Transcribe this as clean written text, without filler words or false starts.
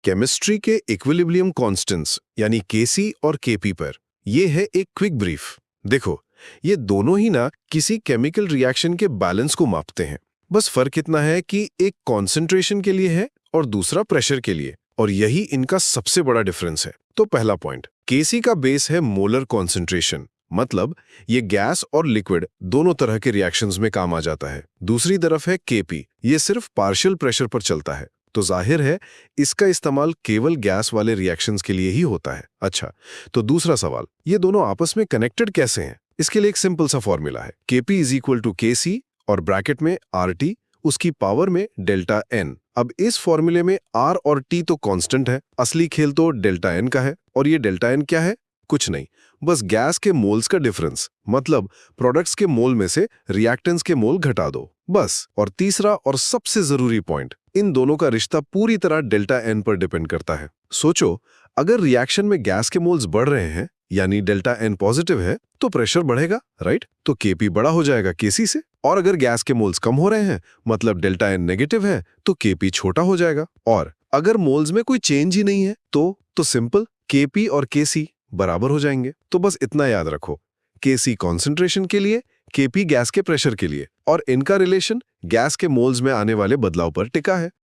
Chemistry के equilibrium constants यानी केसी और केपी पर ये है एक क्विक ब्रीफ। देखो, ये दोनों ही ना किसी केमिकल रिएक्शन के बैलेंस को मापते हैं। बस फर्क इतना है कि एक कॉन्सेंट्रेशन के लिए है और दूसरा प्रेशर के लिए, और यही इनका सबसे बड़ा डिफरेंस है। तो पहला पॉइंट, केसी का बेस है मोलर कॉन्सेंट्रेशन, मतलब ये गैस और लिक्विड दोनों तरह के रिएक्शंस में काम आ जाता है। दूसरी तरफ है केपी, ये सिर्फ पार्शियल प्रेशर पर चलता है, तो जाहिर है इसका इस्तेमाल केवल गैस वाले रिएक्शंस के लिए ही होता है। अच्छा, तो दूसरा सवाल, ये दोनों आपस में कनेक्टेड कैसे हैं? इसके लिए एक सिंपल सा फॉर्मूला है, Kp इज इक्वल टू केसी और ब्रैकेट में RT, उसकी पावर में डेल्टा N। अब इस फॉर्मूले में R और T तो कांस्टेंट है, असली खेल तो डेल्टा N का है। और ये डेल्टा N क्या है? कुछ नहीं, बस गैस के मोल्स का डिफरेंस, मतलब प्रोडक्ट्स के मोल में से रिएक्टेंट्स के मोल घटा दो, बस। और तीसरा और सबसे जरूरी पॉइंट, इन दोनों का रिश्ता पूरी तरह डेल्टा N पर डिपेंड करता है। सोचो, अगर रिएक्शन में गैस के मोल्स बढ़ रहे हैं यानी डेल्टा N पॉजिटिव है तो प्रेशर बढ़ेगा, राइट? तो Kp बड़ा हो जाएगा Kc से। और अगर गैस के मोल्स कम हो रहे हैं मतलब डेल्टा N नेगेटिव है तो Kp छोटा हो जाएगा। और अगर मोल्स में कोई चेंज ही नहीं है तो सिंपल Kp और Kc बराबर हो जाएंगे। तो बस इतना याद रखो, Kc कॉन्सेंट्रेशन के लिए, Kp गैस के प्रेशर के लिए, और इनका रिलेशन गैस के मोल्स में आने वाले बदलाव पर टिका है।